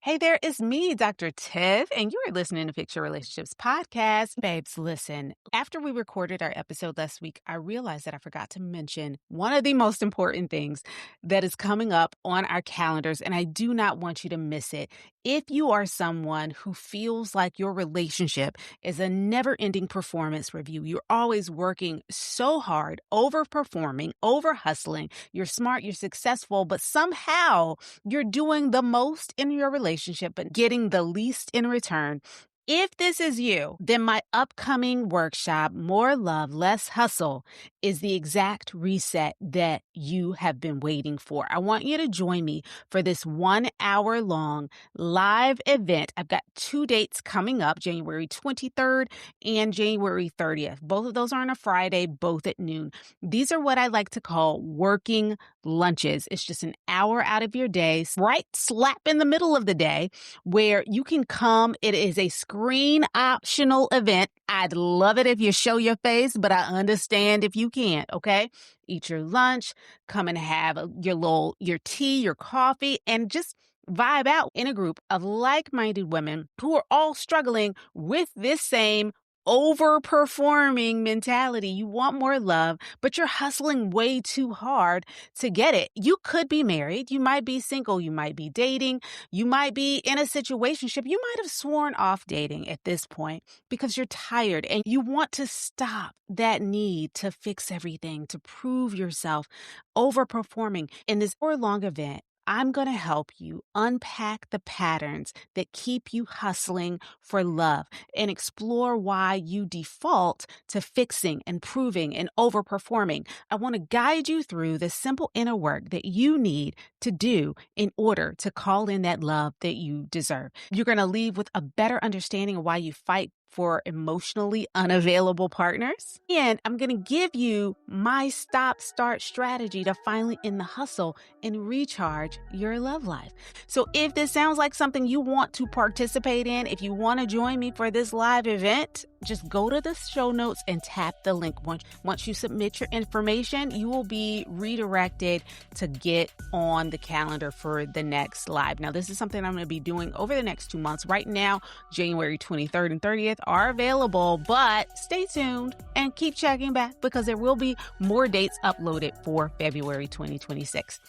Hey there, it's me, Dr. Tiff, and you're listening to Fix Your Relationships podcast. Babes, listen, after we recorded our episode last week, I realized that I forgot to mention one of the most important things that is coming up on our calendars, and I do not want you to miss it. If you are someone who feels like your relationship is a never-ending performance review, you're always working so hard, overperforming, over hustling, you're smart, you're successful, but somehow you're doing the most in your relationship, but getting the least in return. If this is you, then my upcoming workshop, More Love, Less Hustle, is the exact reset that you have been waiting for. I want you to join me for this 1 hour long live event. I've got 2 dates coming up, January 23rd and January 30th. Both of those are on a Friday, both at noon. These are what I like to call working lunches. It's just an hour out of your day, right slap in the middle of the day, where you can come. It is a screen optional event. I'd love it if you show your face, but I understand if you can't, okay? Eat your lunch, come and have your tea, your coffee, and just vibe out in a group of like-minded women who are all struggling with this same overperforming mentality. You want more love, but you're hustling way too hard to get it. You could be married. You might be single. You might be dating. You might be in a situationship. You might have sworn off dating at this point because you're tired and you want to stop that need to fix everything, to prove yourself overperforming. In this hour-long event, I'm going to help you unpack the patterns that keep you hustling for love and explore why you default to fixing and proving and overperforming. I want to guide you through the simple inner work that you need to do in order to call in that love that you deserve. You're going to leave with a better understanding of why you fight for emotionally unavailable partners. And I'm going to give you my stop-start strategy to finally end the hustle and recharge your love life. So if this sounds like something you want to participate in, if you want to join me for this live event, just go to the show notes and tap the link. Once you submit your information, you will be redirected to get on the calendar for the next live. Now, this is something I'm going to be doing over the next 2 months. Right now, January 23rd and 30th are available, but stay tuned and keep checking back because there will be more dates uploaded for February 2026.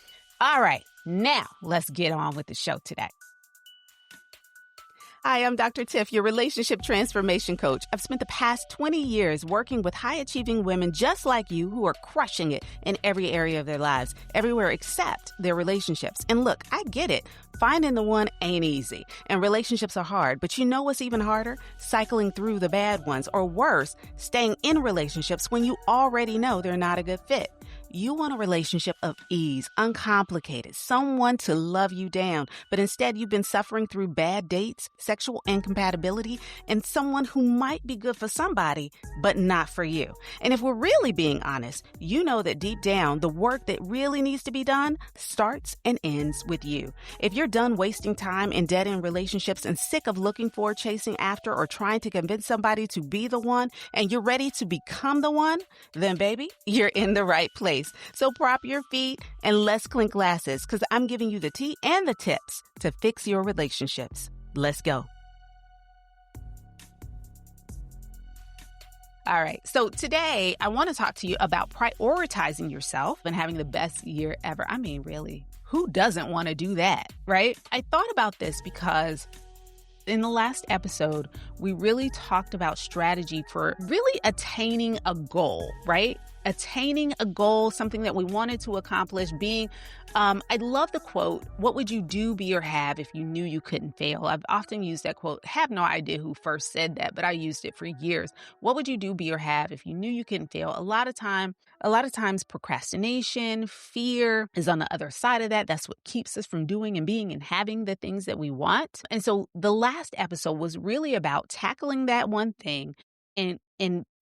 All right, now let's get on with the show today. Hi, I'm Dr. Tiff, your relationship transformation coach. I've spent the past 20 years working with high-achieving women just like you who are crushing it in every area of their lives, everywhere except their relationships. And look, I get it. Finding the one ain't easy, and relationships are hard. But you know what's even harder? Cycling through the bad ones, or worse, staying in relationships when you already know they're not a good fit. You want a relationship of ease, uncomplicated, someone to love you down, but instead you've been suffering through bad dates, sexual incompatibility, and someone who might be good for somebody, but not for you. And if we're really being honest, you know that deep down, the work that really needs to be done starts and ends with you. If you're done wasting time in dead-end relationships and sick of looking for, chasing after, or trying to convince somebody to be the one, and you're ready to become the one, then baby, you're in the right place. So prop your feet and let's clink glasses because I'm giving you the tea and the tips to fix your relationships. Let's go. All right. So today I want to talk to you about prioritizing yourself and having the best year ever. I mean, really, who doesn't want to do that, right? I thought about this because in the last episode, we really talked about strategy for really attaining a goal, right? Attaining a goal, something that we wanted to accomplish, I love the quote, what would you do, be, or have if you knew you couldn't fail? I've often used that quote. Have no idea who first said that, but I used it for years. What would you do, be, or have if you knew you couldn't fail? A lot of times procrastination, fear is on the other side of that. That's what keeps us from doing and being and having the things that we want. And so the last episode was really about tackling that one thing and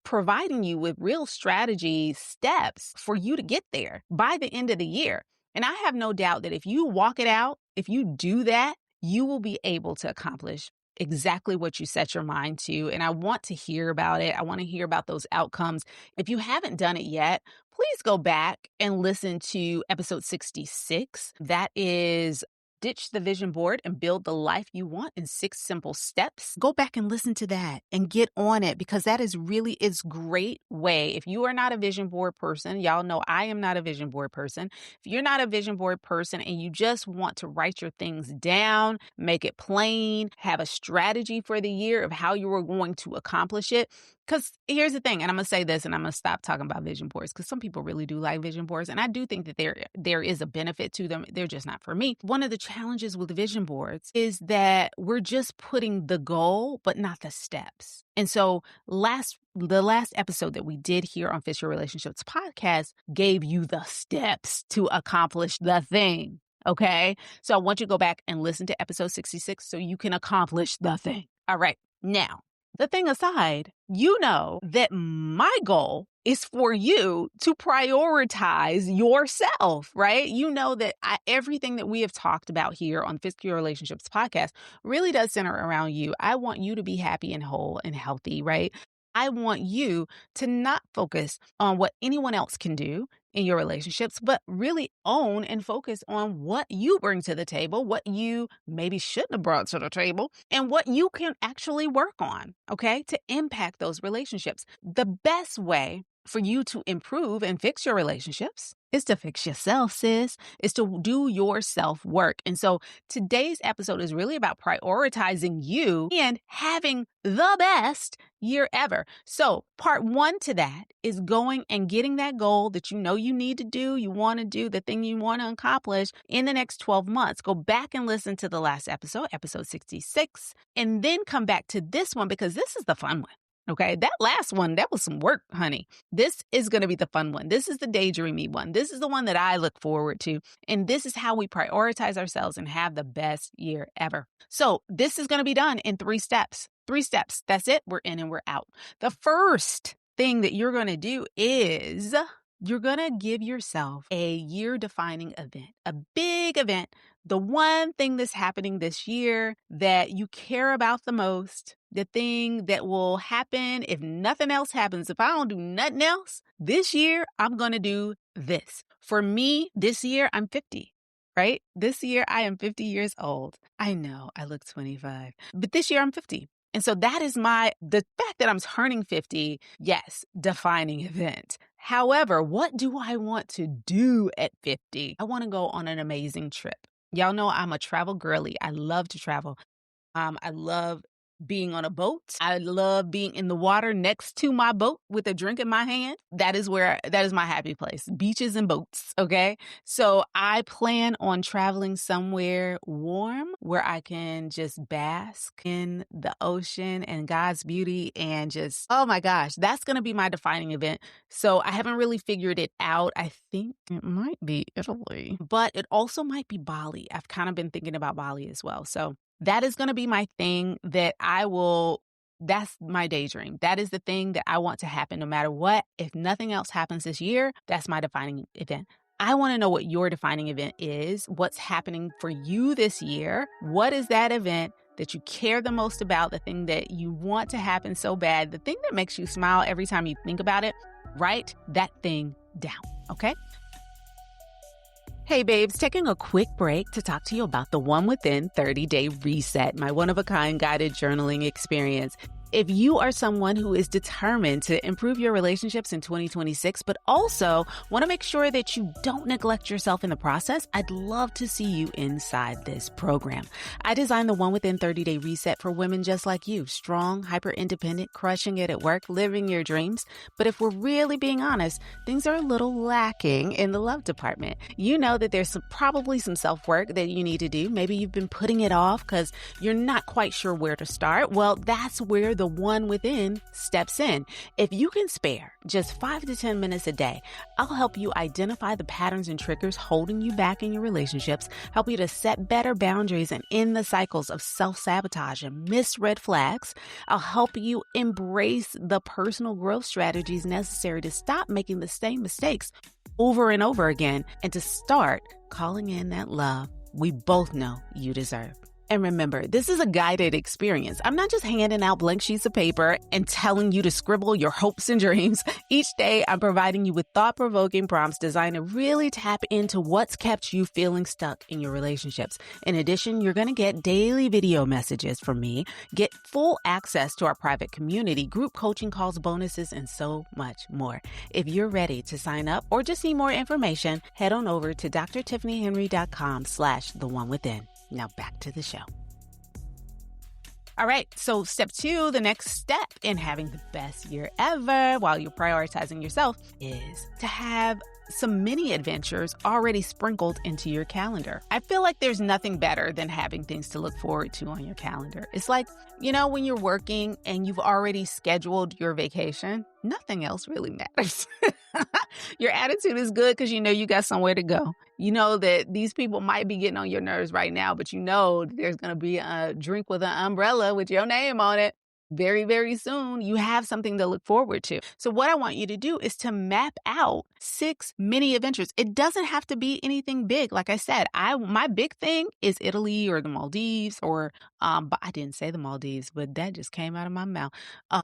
providing you with real strategy steps for you to get there by the end of the year. And I have no doubt that if you walk it out, if you do that, you will be able to accomplish exactly what you set your mind to. And I want to hear about it. I want to hear about those outcomes. If you haven't done it yet, please go back and listen to episode 66. That is Ditch the vision board and build the life you want in 6 simple steps. Go back and listen to that and get on it, because that is really its great way. If you are not a vision board person, y'all know I am not a vision board person. If you're not a vision board person and you just want to write your things down, make it plain, have a strategy for the year of how you are going to accomplish it. Because here's the thing, and I'm going to say this and I'm going to stop talking about vision boards, because some people really do like vision boards. And I do think that there is a benefit to them. They're just not for me. One of the challenges with vision boards is that we're just putting the goal, but not the steps. And so the last episode that we did here on Fix Your Relationships podcast gave you the steps to accomplish the thing. Okay. So I want you to go back and listen to episode 66 so you can accomplish the thing. All right. Now, the thing aside, you know that my goal is for you to prioritize yourself, right? You know that everything that we have talked about here on Fix Your Relationships podcast really does center around you. I want you to be happy and whole and healthy, right? I want you to not focus on what anyone else can do in your relationships, but really own and focus on what you bring to the table, what you maybe shouldn't have brought to the table, and what you can actually work on, okay, to impact those relationships. The best way for you to improve and fix your relationships is to fix yourself, sis. Is to do your self-work. And so today's episode is really about prioritizing you and having the best year ever. So part 1 to that is going and getting that goal that you know you need to do, you want to do, the thing you want to accomplish in the next 12 months. Go back and listen to the last episode, episode 66, and then come back to this one, because this is the fun one. Okay, that last one, that was some work, honey. This is going to be the fun one. This is the daydreamy one. This is the one that I look forward to. And this is how we prioritize ourselves and have the best year ever. So this is going to be done in 3 steps. 3 steps. That's it. We're in and we're out. The first thing that you're going to do is you're going to give yourself a year-defining event, a big event, the one thing that's happening this year that you care about the most, the thing that will happen if nothing else happens. If I don't do nothing else, this year, I'm going to do this. For me, this year, I'm 50. Right? This year, I am 50 years old. I know I look 25, but this year I'm 50. And so that is the fact that I'm turning 50, yes, defining event. However, what do I want to do at 50? I want to go on an amazing trip. Y'all know I'm a travel girly. I love to travel. I love being on a boat. I love being in the water next to my boat with a drink in my hand. That is my happy place. Beaches and boats. Okay. So I plan on traveling somewhere warm where I can just bask in the ocean and God's beauty and just, oh my gosh, that's going to be my defining event. So I haven't really figured it out. I think it might be Italy, but it also might be Bali. I've kind of been thinking about Bali as well. So that is going to be my thing that's my daydream. That is the thing that I want to happen no matter what. If nothing else happens this year, that's my defining event. I want to know what your defining event is, what's happening for you this year. What is that event that you care the most about, the thing that you want to happen so bad, the thing that makes you smile every time you think about it? Write that thing down, okay? Hey babes, taking a quick break to talk to you about the One Within 30-Day Reset, my one-of-a-kind guided journaling experience. If you are someone who is determined to improve your relationships in 2026, but also want to make sure that you don't neglect yourself in the process, I'd love to see you inside this program. I designed the One Within 30-Day Reset for women just like you, strong, hyper-independent, crushing it at work, living your dreams. But if we're really being honest, things are a little lacking in the love department. You know that there's probably some self-work that you need to do. Maybe you've been putting it off because you're not quite sure where to start. Well, that's where the One Within steps in. If you can spare just 5 to 10 minutes a day, I'll help you identify the patterns and triggers holding you back in your relationships, help you to set better boundaries and end the cycles of self-sabotage and missed red flags. I'll help you embrace the personal growth strategies necessary to stop making the same mistakes over and over again and to start calling in that love we both know you deserve. And remember, this is a guided experience. I'm not just handing out blank sheets of paper and telling you to scribble your hopes and dreams. Each day, I'm providing you with thought-provoking prompts designed to really tap into what's kept you feeling stuck in your relationships. In addition, you're going to get daily video messages from me, get full access to our private community, group coaching calls, bonuses, and so much more. If you're ready to sign up or just need more information, head on over to drtiffanyhenry.com/theonewithin. Now back to the show. All right, so step 2, the next step in having the best year ever while you're prioritizing yourself is to have some mini adventures already sprinkled into your calendar. I feel like there's nothing better than having things to look forward to on your calendar. It's like, when you're working and you've already scheduled your vacation, nothing else really matters. Your attitude is good because you got somewhere to go. You know that these people might be getting on your nerves right now, but there's going to be a drink with an umbrella with your name on it. Very, very soon, you have something to look forward to. So what I want you to do is to map out 6 mini adventures. It doesn't have to be anything big. Like I said, my big thing is Italy or the Maldives but I didn't say the Maldives, but that just came out of my mouth.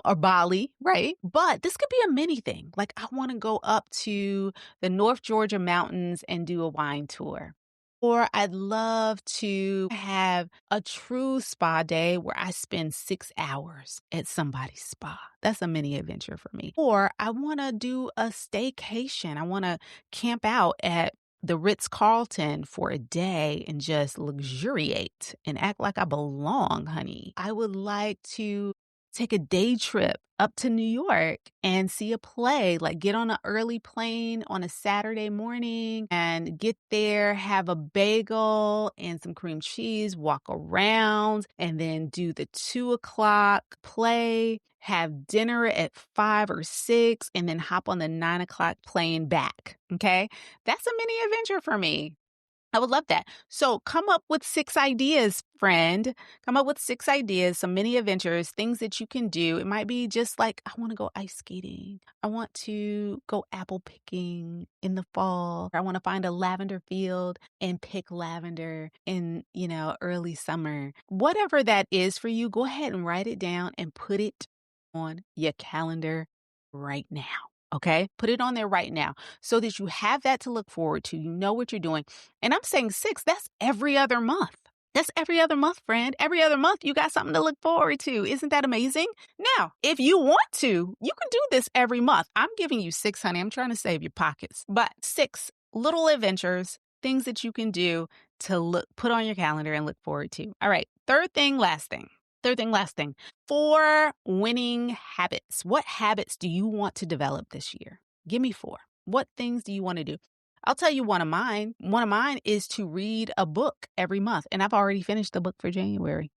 Or Bali, right? But this could be a mini thing. Like I want to go up to the North Georgia mountains and do a wine tour. Or I'd love to have a true spa day where I spend 6 hours at somebody's spa. That's a mini adventure for me. Or I want to do a staycation. I want to camp out at the Ritz-Carlton for a day and just luxuriate and act like I belong, honey. I would like to take a day trip up to New York and see a play, like get on an early plane on a Saturday morning and get there, have a bagel and some cream cheese, walk around, and then do the 2:00 play, have dinner at 5 or 6, and then hop on the 9:00 plane back. Okay. That's a mini adventure for me. I would love that. So come up with 6 ideas, friend. Come up with 6 ideas, some mini adventures, things that you can do. It might be just like, I want to go ice skating. I want to go apple picking in the fall. I want to find a lavender field and pick lavender in, early summer. Whatever that is for you, go ahead and write it down and put it on your calendar right now. Okay, put it on there right now so that you have that to look forward to. You know what you're doing. And I'm saying 6, that's every other month. That's every other month, friend. Every other month, you got something to look forward to. Isn't that amazing? Now, if you want to, you can do this every month. I'm giving you 6, honey. I'm trying to save your pockets. But 6 little adventures, things that you can do to put on your calendar and look forward to. All right, third thing, last thing. 4 winning habits. What habits do you want to develop this year? Give me 4. What things do you want to do? I'll tell you one of mine. One of mine is to read a book every month. And I've already finished the book for January.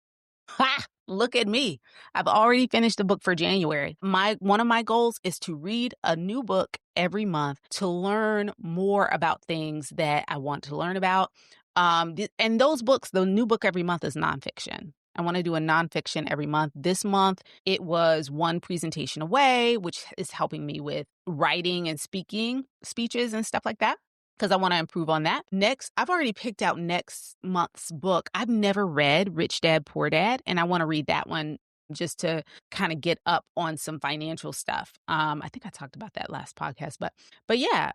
Ha! Look at me. I've already finished the book for January. One of my goals is to read a new book every month to learn more about things that I want to learn about. And those books, the new book every month is nonfiction. I want to do a nonfiction every month. This month, it was one presentation away, which is helping me with writing and speeches and stuff like that, because I want to improve on that. Next, I've already picked out next month's book. I've never read Rich Dad, Poor Dad, and I want to read that one just to kind of get up on some financial stuff. I think I talked about that last podcast, but yeah.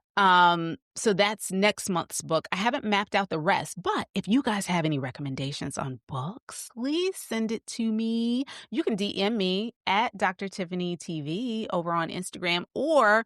So that's next month's book. I haven't mapped out the rest, but if you guys have any recommendations on books, please send it to me. You can DM me at Dr. Tiffany TV over on Instagram, or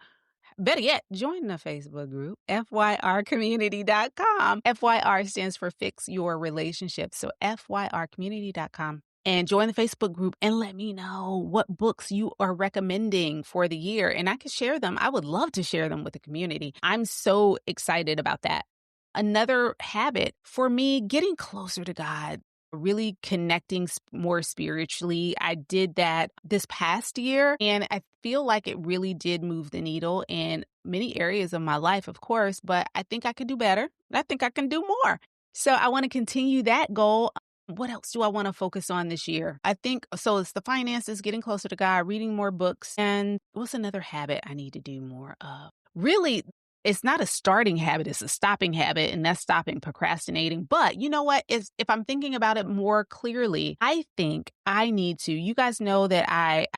better yet, join the Facebook group, FYRcommunity.com. FYR stands for Fix Your Relationship. So FYRcommunity.com. And join the Facebook group and let me know what books you are recommending for the year. And I can share them. I would love to share them with the community. I'm so excited about that. Another habit for me, getting closer to God, really connecting more spiritually. I did that this past year, and I feel like it really did move the needle in many areas of my life, of course, but I think I could do better. I think I can do more. So I want to continue that goal. What else do I want to focus on this year? I think, so it's the finances, getting closer to God, reading more books. And what's another habit I need to do more of? Really, It's not a starting habit, it's a stopping habit, and that's stopping procrastinating. But you know what? If I'm thinking about it more clearly, I think I need to. You guys know that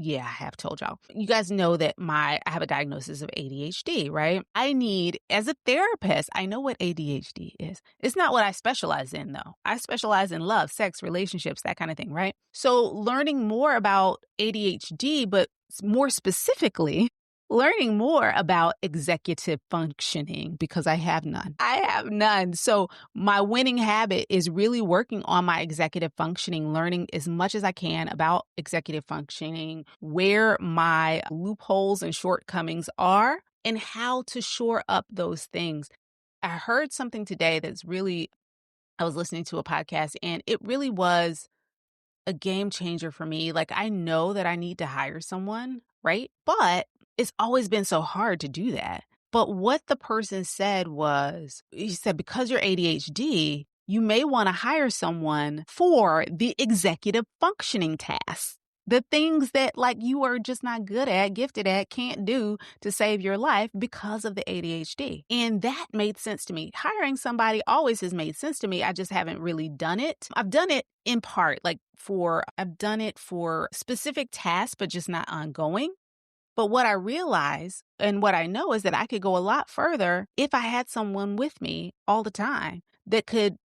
yeah, I have told y'all. You guys know that I have a diagnosis of ADHD, right? As a therapist, I know what ADHD is. It's not what I specialize in, though. I specialize in love, sex, relationships, that kind of thing, right? So learning more about ADHD, but more specifically, learning more about executive functioning, because I have none. I have none. So my winning habit is really working on my executive functioning, learning as much as I can about executive functioning, where my loopholes and shortcomings are, and how to shore up those things. I heard something today I was listening to a podcast, and it really was a game changer for me. Like, I know that I need to hire someone, right? But it's always been so hard to do that. But what the person said was, he said, because you're ADHD, you may want to hire someone for the executive functioning tasks. The things that like you are just not good at, gifted at, can't do to save your life because of the ADHD. And that made sense to me. Hiring somebody always has made sense to me. I just haven't really done it. I've done it in part, I've done it for specific tasks, but just not ongoing. But what I realize and what I know is that I could go a lot further if I had someone with me all the time that could,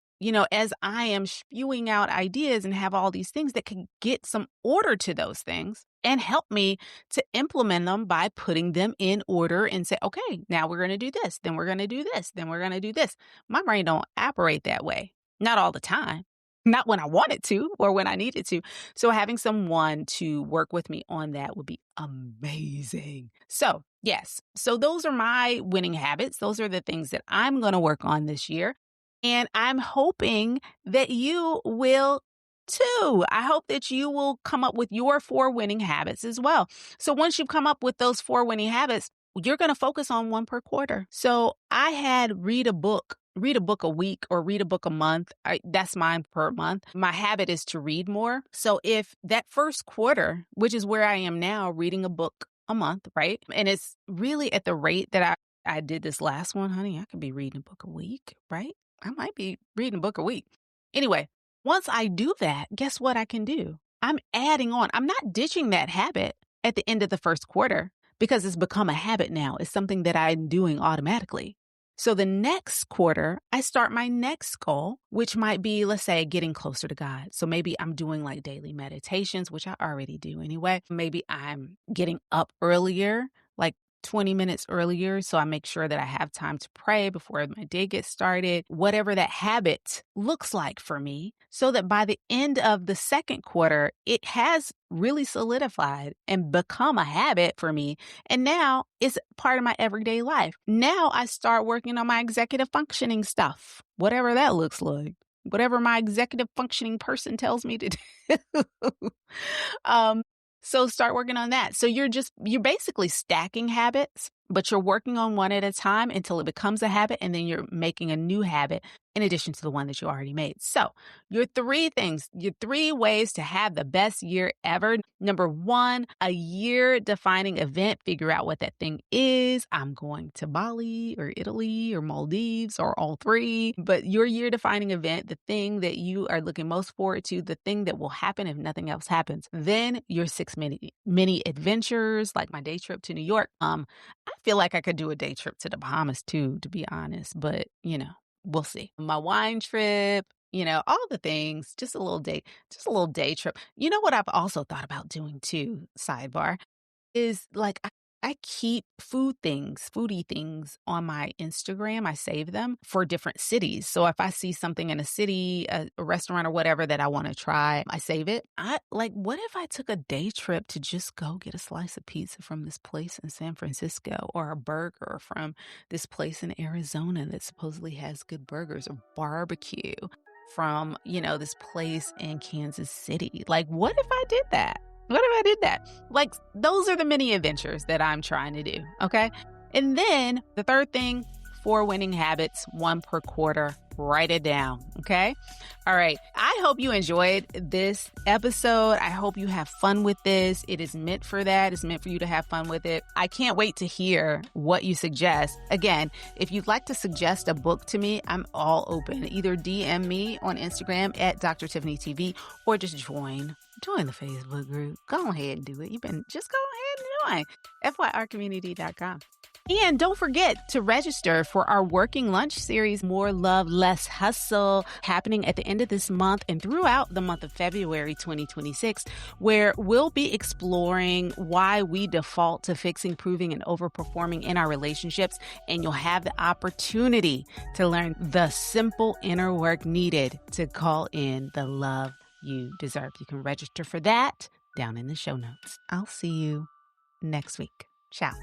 as I am spewing out ideas and have all these things, that could get some order to those things and help me to implement them by putting them in order and say, okay, now we're going to do this, then we're going to do this, then we're going to do this. My brain don't operate that way. Not all the time. Not when I want it to or when I need it to. So having someone to work with me on that would be amazing. So yes, so those are my winning habits. Those are the things that I'm going to work on this year. And I'm hoping that you will too. I hope that you will come up with your 4 winning habits as well. So once you've come up with those 4 winning habits, you're going to focus on one per quarter. So I had read a book a week or read a book a month. That's mine per month. My habit is to read more. So if that first quarter, which is where I am now, reading a book a month, right? And it's really at the rate that I did this last one, honey, I could be reading a book a week, right? I might be reading a book a week. Anyway, once I do that, guess what I can do? I'm adding on. I'm not ditching that habit at the end of the first quarter because it's become a habit now. It's something that I'm doing automatically. So the next quarter, I start my next goal, which might be, let's say, getting closer to God. So maybe I'm doing like daily meditations, which I already do anyway. Maybe I'm getting up earlier, like 20 minutes earlier. So I make sure that I have time to pray before my day gets started, whatever that habit looks like for me, so that by the end of the second quarter, it has really solidified and become a habit for me. And now it's part of my everyday life. Now I start working on my executive functioning stuff, whatever that looks like. Whatever my executive functioning person tells me to do. So start working on that. So you're basically stacking habits, but you're working on one at a time until it becomes a habit. And then you're making a new habit in addition to the one that you already made. So your 3 ways to have the best year ever. Number 1, a year defining event. Figure out what that thing is. I'm going to Bali or Italy or Maldives or all 3. But your year defining event, the thing that you are looking most forward to, the thing that will happen if nothing else happens. Then your 6 mini adventures, like my day trip to New York. I feel like I could do a day trip to the Bahamas too, to be honest. But, we'll see. My wine trip, all the things, just a little day trip. You know what I've also thought about doing too, sidebar, is like I keep foodie things on my Instagram. I save them for different cities. So if I see something in a city, a restaurant or whatever that I want to try, I save it. What if I took a day trip to just go get a slice of pizza from this place in San Francisco, or a burger from this place in Arizona that supposedly has good burgers, or barbecue from, this place in Kansas City? Like, what if I did that? What if I did that? Like, those are the mini adventures that I'm trying to do, okay? And then the third thing, 4 winning habits, 1 per quarter. Write it down, okay? All right. I hope you enjoyed this episode. I hope you have fun with this. It is meant for that. It's meant for you to have fun with it. I can't wait to hear what you suggest. Again, if you'd like to suggest a book to me, I'm all open. Either DM me on Instagram at Dr. Tiffany TV or just join the Facebook group. Go ahead and do it. Just go ahead and join. FYRcommunity.com. And don't forget to register for our Working Lunch series, More Love, Less Hustle, happening at the end of this month and throughout the month of February 2026, where we'll be exploring why we default to fixing, proving, and overperforming in our relationships. And you'll have the opportunity to learn the simple inner work needed to call in the love you deserve. You can register for that down in the show notes. I'll see you next week. Ciao.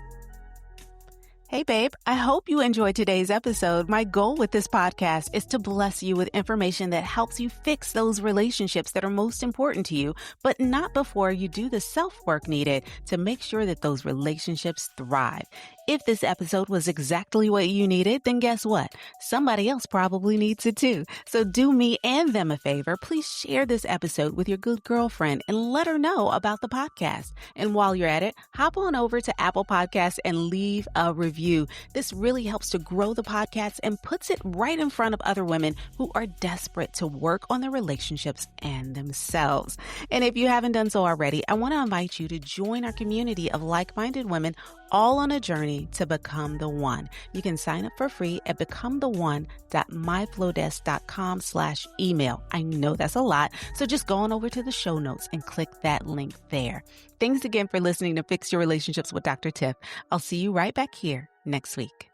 Hey, babe, I hope you enjoyed today's episode. My goal with this podcast is to bless you with information that helps you fix those relationships that are most important to you, but not before you do the self-work needed to make sure that those relationships thrive. If this episode was exactly what you needed, then guess what? Somebody else probably needs it too. So do me and them a favor. Please share this episode with your good girlfriend and let her know about the podcast. And while you're at it, hop on over to Apple Podcasts and leave a review. This really helps to grow the podcast and puts it right in front of other women who are desperate to work on their relationships and themselves. And if you haven't done so already, I want to invite you to join our community of like-minded women all on a journey to become the one. You can sign up for free at becometheone.myflowdesk.com/email. I know that's a lot, so just go on over to the show notes and click that link there. Thanks again for listening to Fix Your Relationships with Dr. Tiff. I'll see you right back here next week.